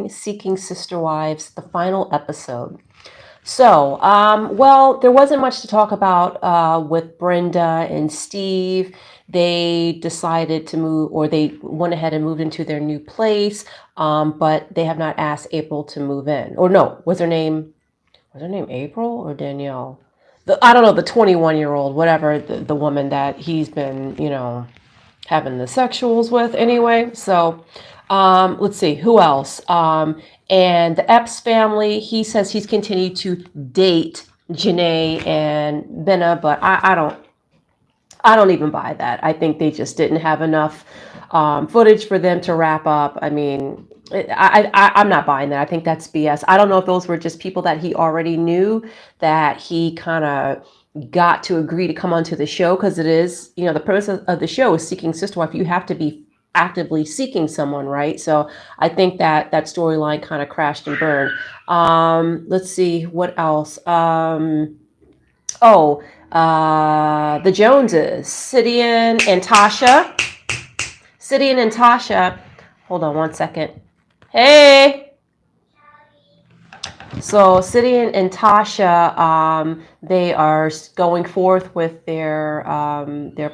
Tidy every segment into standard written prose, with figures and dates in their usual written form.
Seeking Sister Wives, the final episode. So, well, there wasn't much to talk about with Brenda and Steve. They decided to move, or they went ahead and moved into their new place, but they have not asked April to move in. Or no, was her name April or Danielle? I don't know, the 21-year-old, whatever, the woman that he's been, having the sexuals with anyway. So let's see, who else? And the Epps family, he says he's continued to date Janae and Benna, but I don't even buy that. I think they just didn't have enough footage for them to wrap up. I mean, I'm not buying that. I think that's BS. I don't know if those were just people that he already knew that he kind of got to agree to come onto the show because it is, the premise of the show is seeking sister wife. You have to be actively seeking someone, right? So I think that storyline kind of crashed and burned. Let's see what else. Oh, the Joneses, Sidian and Tasha. Sidian and Tasha. Hold on one second. Hey. So Sidian and Tasha, they are going forth with their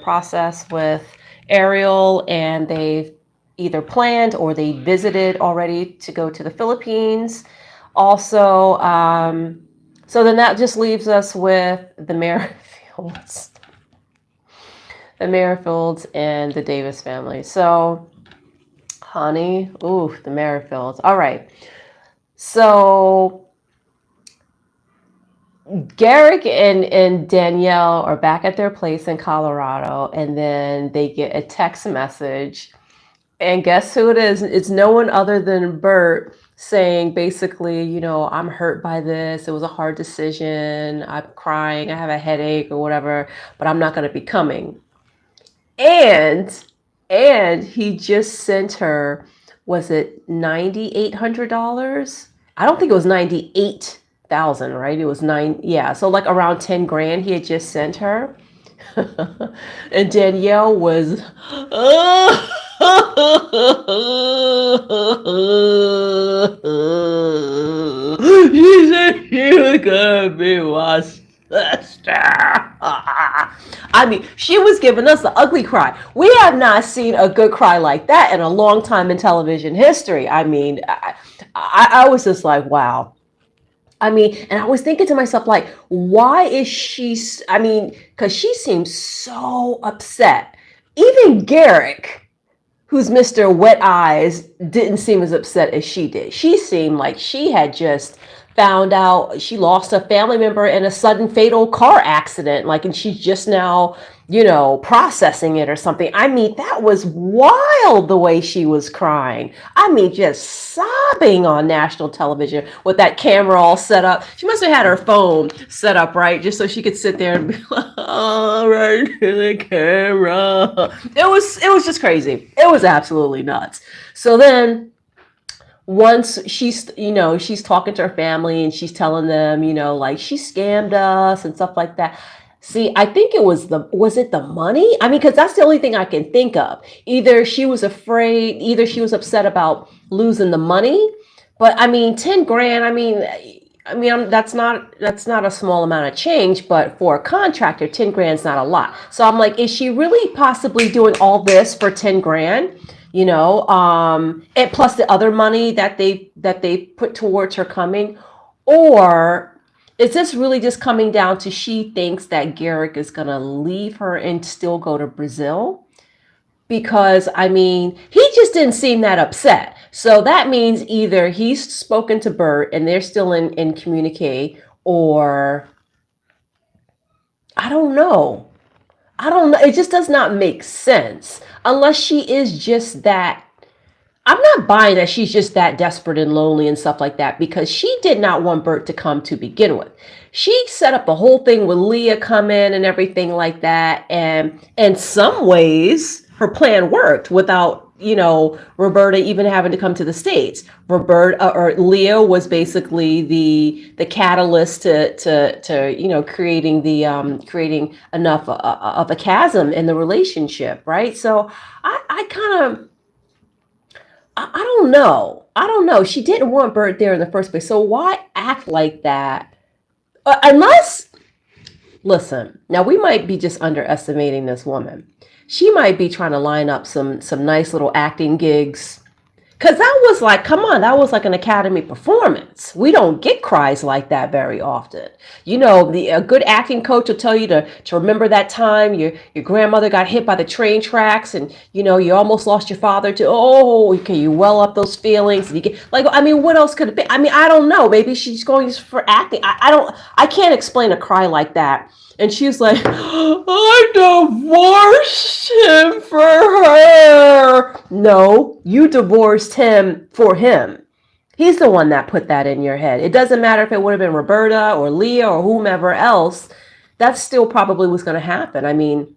process with Ariel, and they've either planned or they visited already to go to the Philippines. Also, so then that just leaves us with the Merrifields, and the Davis family. So, honey, ooh, the Merrifields. All right. So Garrick and Danielle are back at their place in Colorado, and then they get a text message. And guess who it is? It's no one other than Bert saying basically, I'm hurt by this. It was a hard decision. I'm crying. I have a headache or whatever, but I'm not going to be coming. And he just sent her, was it $9,800? I don't think it was 98,000, right? It was nine, yeah. So like around 10 grand he had just sent her. And Danielle was, she said she was gonna be my sister. I mean, she was giving us the ugly cry. We have not seen a good cry like that in a long time in television history. I mean, I was just like, wow. I mean, and I was thinking to myself, like, why is she? I mean, because she seems so upset. Even Garrick, who's Mr. Wet Eyes, didn't seem as upset as she did. She seemed like she had just found out she lost a family member in a sudden fatal car accident, like, and she's just now, processing it or something. I mean, that was wild the way she was crying. I mean, just sobbing on national television with that camera all set up. She must have had her phone set up, right? Just so she could sit there and be like, all right, to the camera. It was just crazy. It was absolutely nuts. So then once she's talking to her family and she's telling them, like she scammed us and stuff like that. See, I think was it the money? I mean, because that's the only thing I can think of. Either she was afraid, either she was upset about losing the money. But I mean, 10 grand, that's not a small amount of change, but for a contractor, 10 grand's not a lot. So I'm like, is she really possibly doing all this for 10 grand? And plus the other money that they put towards her coming, or is this really just coming down to she thinks that Garrick is gonna leave her and still go to Brazil? Because I mean, he just didn't seem that upset. So that means either he's spoken to Bert and they're still in communique, or I don't know. I don't know. It just does not make sense unless she is just that. I'm not buying that she's just that desperate and lonely and stuff like that, because she did not want Bert to come to begin with. She set up the whole thing with Leah come in and everything like that. And in some ways, her plan worked without, Roberta even having to come to the States. Roberta or Leah was basically the catalyst to creating enough of a chasm in the relationship, right? So I kind of I don't know. I don't know. She didn't want Bert there in the first place. So why act like that? Unless, listen, now we might be just underestimating this woman. She might be trying to line up some nice little acting gigs. Cause that was like, come on, that was like an Academy performance. We don't get cries like that very often. You know, the a good acting coach will tell you to remember that time your grandmother got hit by the train tracks, and you know you almost lost your father to. Oh, okay, you well up those feelings, and you get like, I mean, what else could it be? I mean, I don't know. Maybe she's going for acting. I don't. I can't explain a cry like that. And she's like, I divorced him for her. No, you divorced him for him. He's the one that put that in your head. It doesn't matter if it would have been Roberta or Leah or whomever else. That still probably was going to happen. I mean,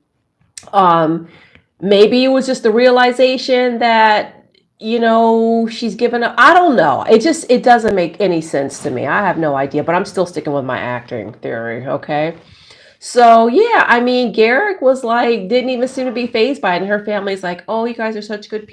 maybe it was just the realization that, you know, she's given up. I don't know. It doesn't make any sense to me. I have no idea, but I'm still sticking with my acting theory. Okay. So yeah, I mean, Garrick was like, didn't even seem to be fazed by it. And her family's like, oh, you guys are such good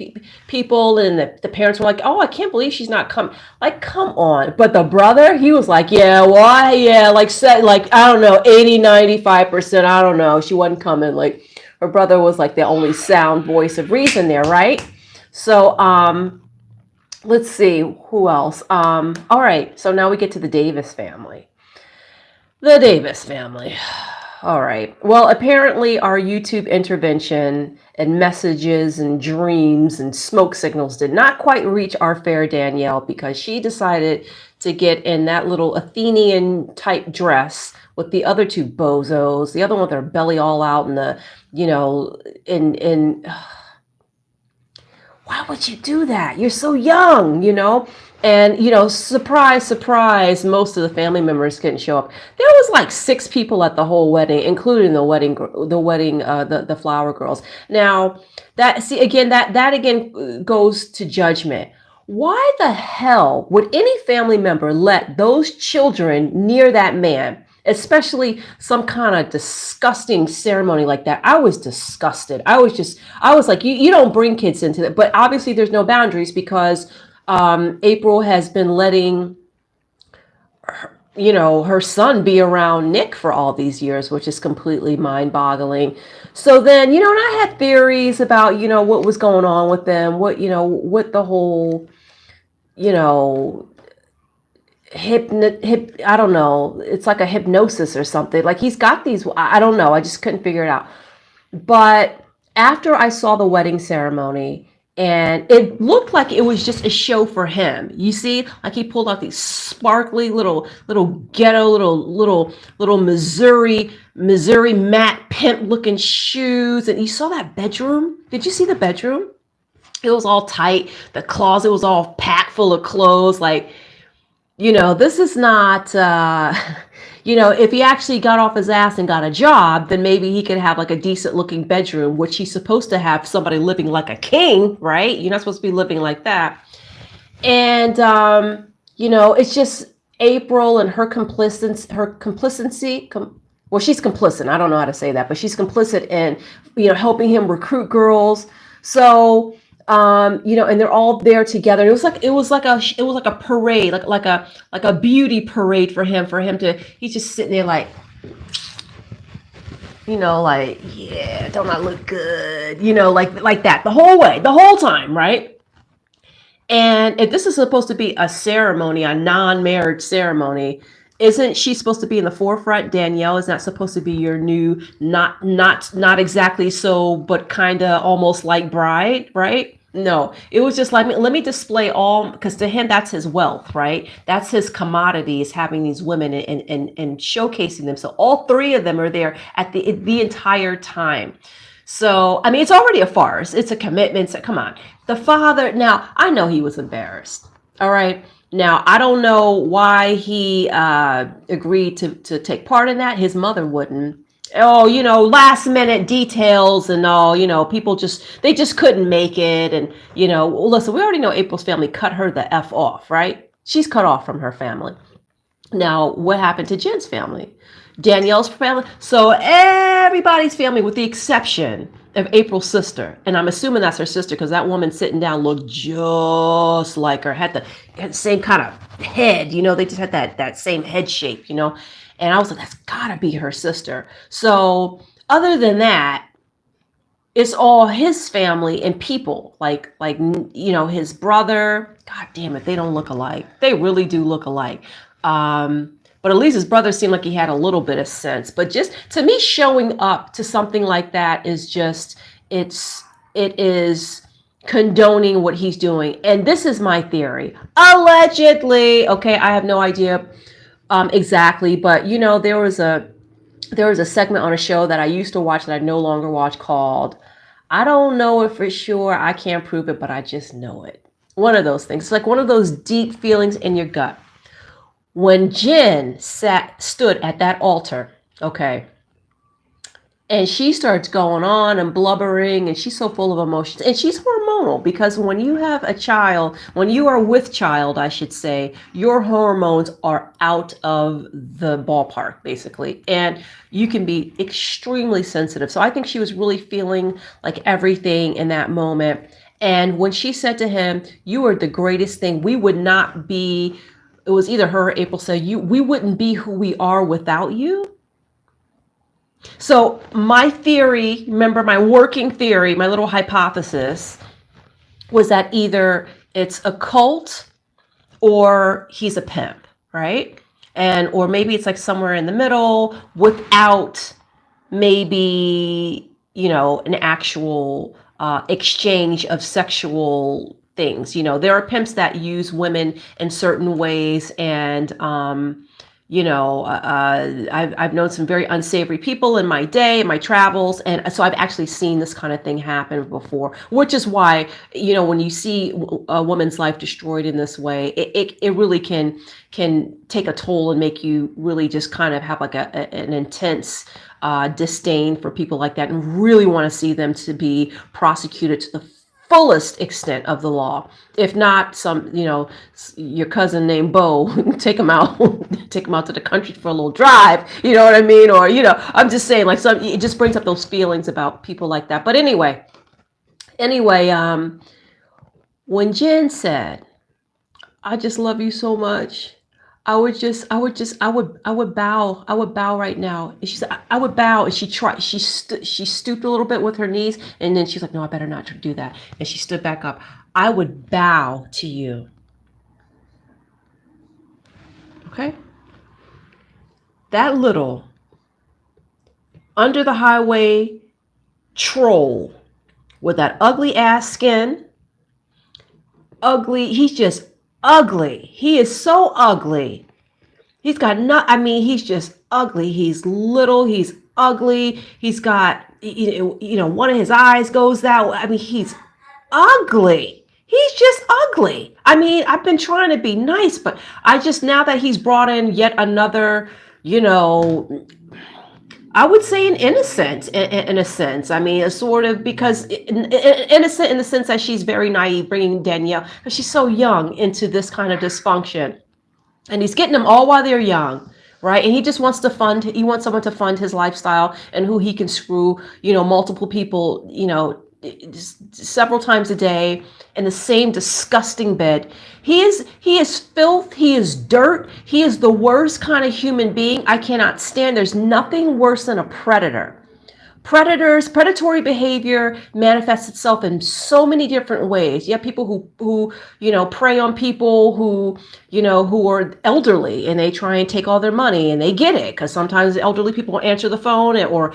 people. And the parents were like, oh, I can't believe she's not come. Like, come on. But the brother, he was like, yeah, why? Yeah, like said, like, I don't know, 80, 95%. I don't know. She wasn't coming. Like her brother was like the only sound voice of reason there, right? So let's see who else. All right. So now we get to the Davis family. The Davis family. All right. Well, apparently our YouTube intervention and messages and dreams and smoke signals did not quite reach our fair Danielle, because she decided to get in that little Athenian type dress with the other two bozos, the other one with their belly all out and the, you know, in why would you do that? You're so young, you know? And, you know, surprise, surprise, most of the family members couldn't show up. There was like 6 people at the whole wedding, including the flower girls. Now, that again goes to judgment. Why the hell would any family member let those children near that man? Especially some kind of disgusting ceremony like that. I was disgusted. I was like, you don't bring kids into that. But obviously there's no boundaries, because April has been letting her son be around Nick for all these years, which is completely mind-boggling. So then, and I had theories about, what was going on with them, what the whole, I don't know. It's like a hypnosis or something. Like he's got these, I don't know. I just couldn't figure it out. But after I saw the wedding ceremony, and it looked like it was just a show for him. You see, like he pulled out these sparkly little ghetto, little Missouri Matt pimp looking shoes. And you saw that bedroom. Did you see the bedroom? It was all tight. The closet was all packed full of clothes. Like, this is not, if he actually got off his ass and got a job, then maybe he could have like a decent looking bedroom, which he's supposed to have somebody living like a king, right? You're not supposed to be living like that. And, it's just April and her complicity. Well, she's complicit. I don't know how to say that, but she's complicit in, helping him recruit girls. So, and they're all there together. It was like a parade, like a beauty parade for him he's just sitting there like, like, yeah, don't I look good? Like that the whole way, the whole time, right? And if this is supposed to be a ceremony, a non-marriage ceremony, isn't she supposed to be in the forefront? Danielle is not supposed to be your new, not exactly so, but kind of almost like bride, right? No, it was just like, let me display all, because to him, that's his wealth, right? That's his commodities, having these women and showcasing them. So all 3 of them are there at the entire time. So, I mean, it's already a farce. It's a commitment. So come on. The father, now, I know he was embarrassed. All right. Now, I don't know why he agreed to take part in that. His mother wouldn't. Oh, last minute details and all, people they just couldn't make it. And, listen, we already know April's family cut her the F off, right? She's cut off from her family. Now, what happened to Jen's family? Danielle's family. So everybody's family, with the exception of April's sister, and I'm assuming that's her sister because that woman sitting down looked just like her. Had the same kind of head, they just had that same head shape, And I was like, that's gotta be her sister. So other than that, it's all his family and people, his brother. God damn it, they don't look alike. They really do look alike. But at least his brother seemed like he had a little bit of sense. But just to me, showing up to something like that is just it is condoning what he's doing. And this is my theory. Allegedly, okay, I have no idea exactly, but there was a segment on a show that I used to watch that I no longer watch called I don't know it for sure. I can't prove it, but I just know it. One of those things. It's like one of those deep feelings in your gut. When Jen stood at that altar, okay, and she starts going on and blubbering, and she's so full of emotions, and she's hormonal because when you have a child, when you are with child, I should say, your hormones are out of the ballpark, basically, and you can be extremely sensitive. So I think she was really feeling like everything in that moment. And when she said to him, "You are the greatest thing. We would not be," it was either her or April said, "We wouldn't be who we are without you." So my theory, remember my working theory, my little hypothesis was that either it's a cult or he's a pimp, right? And or maybe it's like somewhere in the middle without maybe, an actual exchange of sexual things. There are pimps that use women in certain ways, and I've known some very unsavory people in my day, in my travels. And so I've actually seen this kind of thing happen before, which is why, when you see a woman's life destroyed in this way, it really can take a toll and make you really just kind of have like an intense disdain for people like that and really want to see them to be prosecuted to the fullest extent of the law. If not, your cousin named Bo, take him out, take him out to the country for a little drive. You know what I mean? Or, I'm just saying, like, it just brings up those feelings about people like that. But anyway, when Jen said, "I just love you so much," I would bow right now. And she said, I would bow. And she stooped a little bit with her knees. And then she's like, "No, I better not do that." And she stood back up. "I would bow to you." Okay. That little under the highway troll with that ugly ass skin, ugly. He's just ugly. He is so ugly. He's got he's just ugly. He's little. He's ugly. He's got, one of his eyes goes that way. He's ugly. He's just ugly. I've been trying to be nice, but now that he's brought in yet another, I would say an innocent in a sense. A sort of, because innocent in the sense that she's very naive, bringing Danielle, because she's so young, into this kind of dysfunction. And he's getting them all while they're young, right? And he just wants he wants someone to fund his lifestyle, and who he can screw, multiple people, several times a day in the same disgusting bed. He is filth. He is dirt. He is the worst kind of human being I cannot stand. There's nothing worse than a predator. Predatory behavior manifests itself in so many different ways. You have people who prey on people who are elderly, and they try and take all their money, and they get it because sometimes elderly people answer the phone or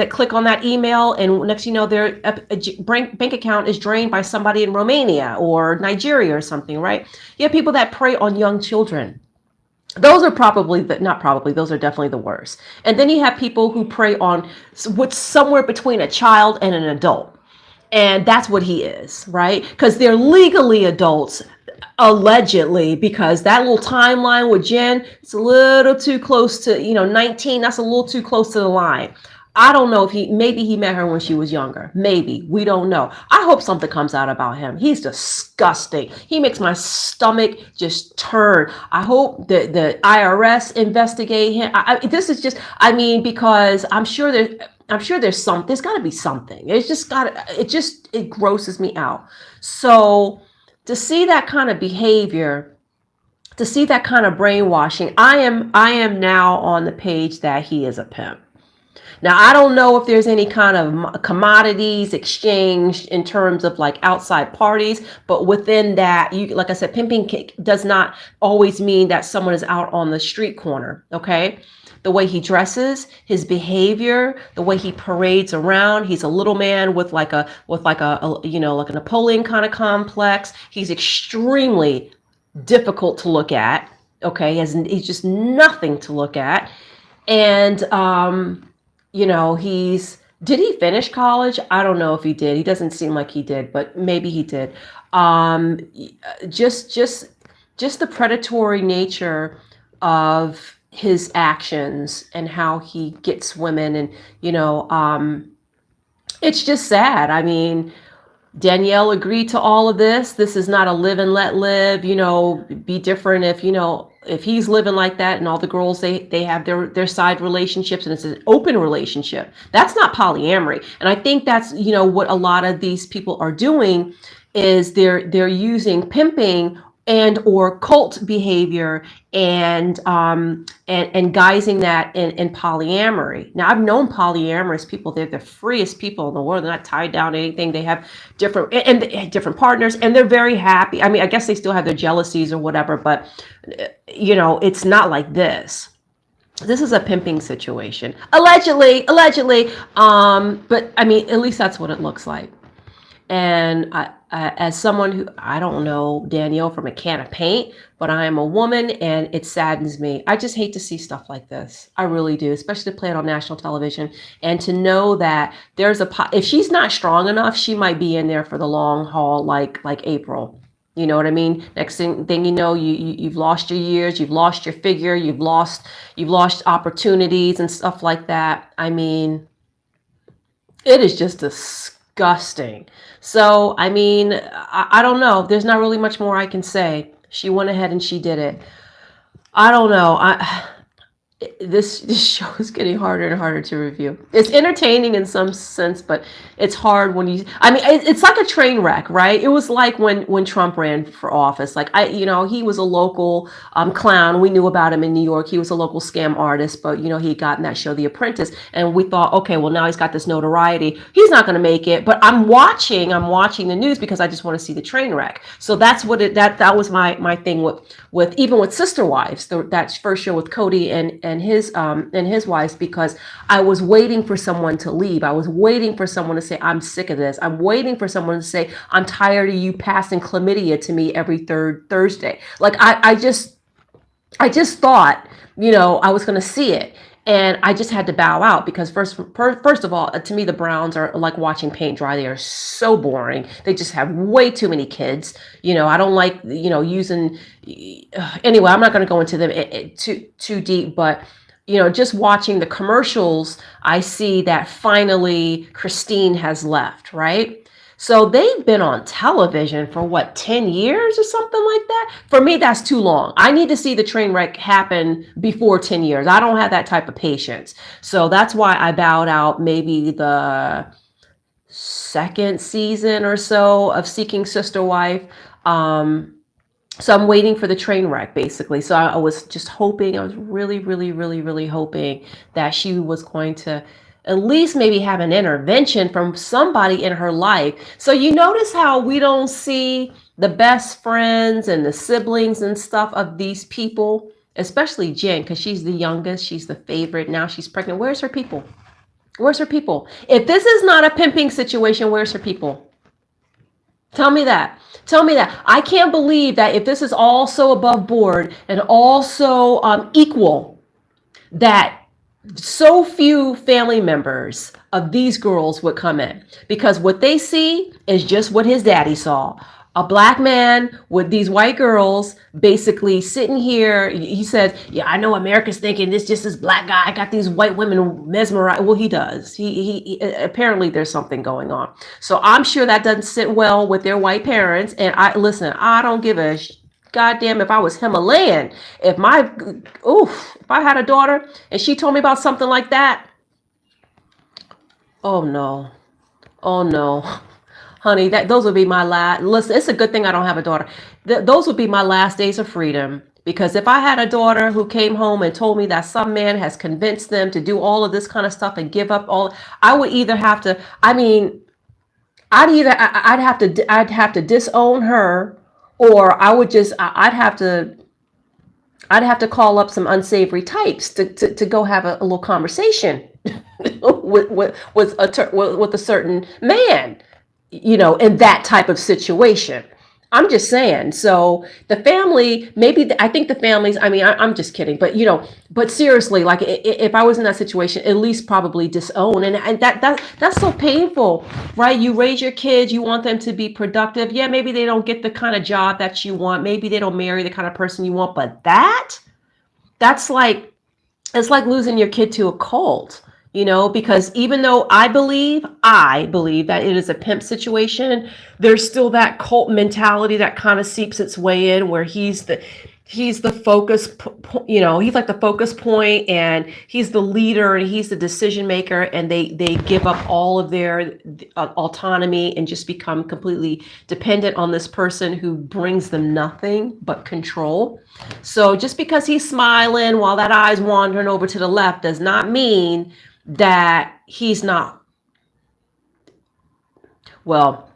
click on that email, and next their bank account is drained by somebody in Romania or Nigeria or something, right? You have people that prey on young children. Those are those are definitely the worst. And then you have people who prey on what's somewhere between a child and an adult. And that's what he is, right? Because they're legally adults, allegedly, because that little timeline with Jen, it's a little too close to, 19. That's a little too close to the line. I don't know if maybe he met her when she was younger. Maybe. We don't know. I hope something comes out about him. He's disgusting. He makes my stomach just turn. I hope the IRS investigate him. This is just, because I'm sure that I'm sure there's got to be something. It grosses me out. So to see that kind of behavior, to see that kind of brainwashing, I am now on the page that he is a pimp. Now, I don't know if there's any kind of commodities exchanged in terms of like outside parties, but within that, you, like I said, pimping does not always mean that someone is out on the street corner. Okay. The way he dresses, his behavior, the way he parades around. He's a little man with like a like a Napoleon kind of complex. He's extremely difficult to look at. Okay. He's just nothing to look at. And did he finish college? I don't know if he did. He doesn't seem like he did, but maybe he did. Um, just the predatory nature of his actions and how he gets women, and it's just sad. I mean, Danielle agreed to all of this. This is not a live and let live, be different if he's living like that, and all the girls, they have their side relationships, and it's an open relationship. That's not polyamory. And I think that's, what a lot of these people are doing is they're using pimping and or cult behavior and guising that in polyamory. Now, I've known polyamorous people. They're the freest people in the world. They're not tied down to anything. They have different partners, and they're very happy. I mean, I guess they still have their jealousies or whatever, but it's not like this. This is a pimping situation, allegedly. But I mean, at least that's what it looks like. And as someone who, I don't know Danielle from a can of paint, but I am a woman, and it saddens me. I just hate to see stuff like this. I really do, especially to play it on national television, and to know that if she's not strong enough, she might be in there for the long haul, like April. You know what I mean? Next thing you know, you've lost your years, you've lost your figure, you've lost opportunities and stuff like that. I mean, it is just disgusting. So, I mean, I don't know. There's not really much more I can say. She went ahead and she did it. I don't know. This show is getting harder and harder to review. It's entertaining in some sense, but it's hard when I mean, it's like a train wreck, right? It was like when Trump ran for office. Like he was a local clown. We knew about him in New York. He was a local scam artist, but he had gotten that show, The Apprentice, and we thought, okay, well, now he's got this notoriety. He's not going to make it. But I'm watching the news because I just want to see the train wreck. So that's what that was my thing with even with Sister Wives, that first show with Cody and his wives, because I was waiting for someone to leave. I was waiting for someone to say, I'm sick of this. I'm waiting for someone to say, I'm tired of you passing chlamydia to me every third Thursday. Like I just thought, I was going to see it. And I just had to bow out because first of all, to me, the Browns are like watching paint dry. They are so boring. They just have way too many kids. I don't like, using. Anyway, I'm not going to go into them too deep, but just watching the commercials, I see that finally Christine has left, right? So they've been on television for 10 years or something like that? For me, that's too long. I need to see the train wreck happen before 10 years. I don't have that type of patience. So that's why I bowed out maybe the second season or so of Seeking Sister Wife. So I'm waiting for the train wreck, basically. So I was just hoping, I was really, really, really, really hoping that she was going to at least maybe have an intervention from somebody in her life. So you notice how we don't see the best friends and the siblings and stuff of these people, especially Jen, because she's the youngest, she's the favorite. Now she's pregnant. Where's her people? Where's her people? If this is not a pimping situation, where's her people? Tell me that. Tell me that. I can't believe that if this is all so above board and also equal, that so few family members of these girls would come in, because what they see is just what his daddy saw. A black man with these white girls basically sitting here. He said, yeah, I know America's thinking this just this black guy got these white women mesmerized. Well, he does. He apparently there's something going on. So I'm sure that doesn't sit well with their white parents. And I don't give a goddamn if I was Himalayan. If I had a daughter and she told me about something like that, Oh no. Oh no. Honey, that those would be my last. Listen, it's a good thing I don't have a daughter. Those would be my last days of freedom. Because if I had a daughter who came home and told me that some man has convinced them to do all of this kind of stuff and give up all, I would either have to. I mean, I'd have to disown her, or I would just, I'd have to call up some unsavory types to go have a little conversation with a certain man, in that type of situation. I'm just saying. So the family, maybe I think the families. I mean, I'm just kidding, but but seriously, like if I was in that situation, at least probably disown, and that's so painful, right? You raise your kids, you want them to be productive. Yeah, maybe they don't get the kind of job that you want. Maybe they don't marry the kind of person you want, but that's like, it's like losing your kid to a cult, because even though I believe that it is a pimp situation, there's still that cult mentality that kind of seeps its way in, where he's the focus, he's like the focus point, and he's the leader, and he's the decision maker, and they give up all of their autonomy and just become completely dependent on this person who brings them nothing but control. So just because he's smiling while that eye's wandering over to the left does not mean that he's not, well,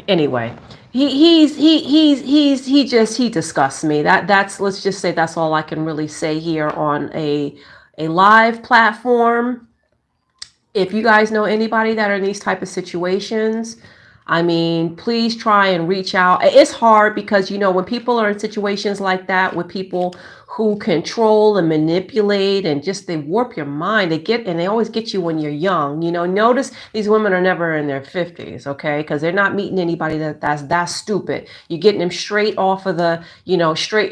anyway. He disgusts me. That's, let's just say, that's all I can really say here on a live platform. If you guys know anybody that are in these type of situations, I mean, please try and reach out. It's hard because, when people are in situations like that with people who control and manipulate and just, they warp your mind. They always get you when you're young. Notice these women are never in their 50s, okay? Because they're not meeting anybody that's that stupid. You're getting them straight off of the,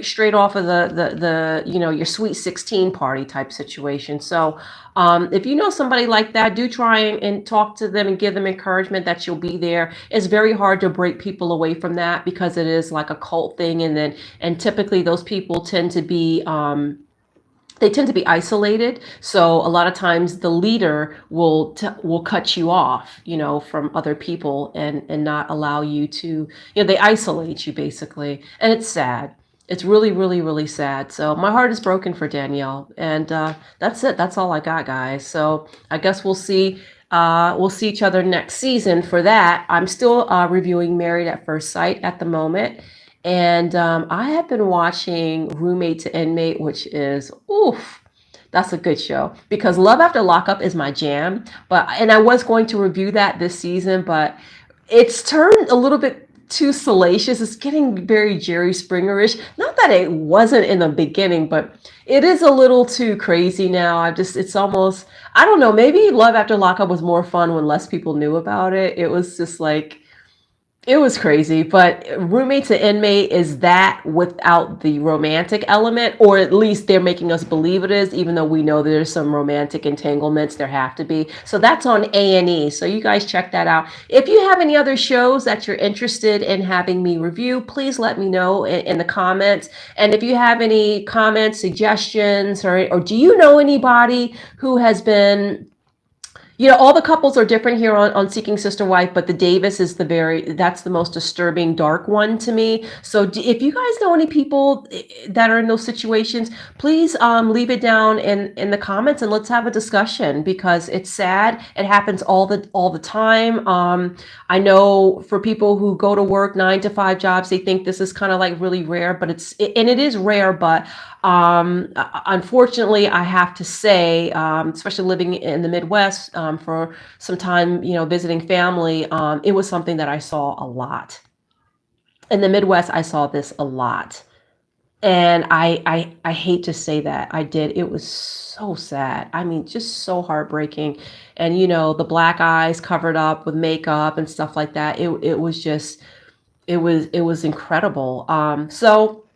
straight off of the your sweet 16 party type situation. So if you know somebody like that, do try and talk to them and give them encouragement that you'll be there. It's very hard to break people away from that because it is like a cult thing, and typically those people tend to be they tend to be isolated. So a lot of times the leader will cut you off, from other people, and not allow you to, they isolate you basically, and it's sad. It's really, really, really sad. So my heart is broken for Danielle, and that's it. That's all I got, guys. So I guess we'll see. We'll see each other next season for that. I'm still reviewing Married at First Sight at the moment. And I have been watching Roommate to Inmate, which is, oof, that's a good show, because Love After Lockup is my jam. And I was going to review that this season, but it's turned a little bit too salacious. It's getting very Jerry Springer-ish. Not that it wasn't in the beginning, but it is a little too crazy now. It's almost, I don't know, maybe Love After Lockup was more fun when less people knew about it. It was just like, it was crazy. But Roommate to Inmate is that without the romantic element, or at least they're making us believe it is, even though we know there's some romantic entanglements. There have to be. So that's on A&E. So you guys check that out. If you have any other shows that you're interested in having me review, please let me know in the comments. And if you have any comments, suggestions, or do you know anybody who has been, all the couples are different here on Seeking Sister Wife, but the Davis is that's the most disturbing, dark one to me. So if you guys know any people that are in those situations, please leave it down in the comments, and let's have a discussion, because it's sad. It happens all the time. I know for people who go to work 9 to 5 jobs, they think this is kind of like really rare, but it is rare, but unfortunately, I have to say, especially living in the Midwest for some time, visiting family, it was something that I saw a lot. In the Midwest, I saw this a lot. And I hate to say that I did. It was so sad. I mean, just so heartbreaking. And, the black eyes covered up with makeup and stuff like that. It was just, it was incredible. So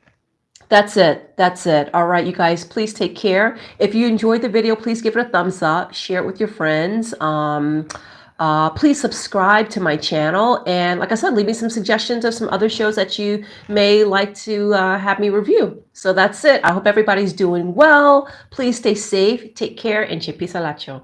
that's it. That's it. All right, you guys, please take care. If you enjoyed the video, please give it a thumbs up, share it with your friends. Please subscribe to my channel. And like I said, leave me some suggestions of some other shows that you may like to have me review. So that's it. I hope everybody's doing well. Please stay safe, take care, and chipi salacho.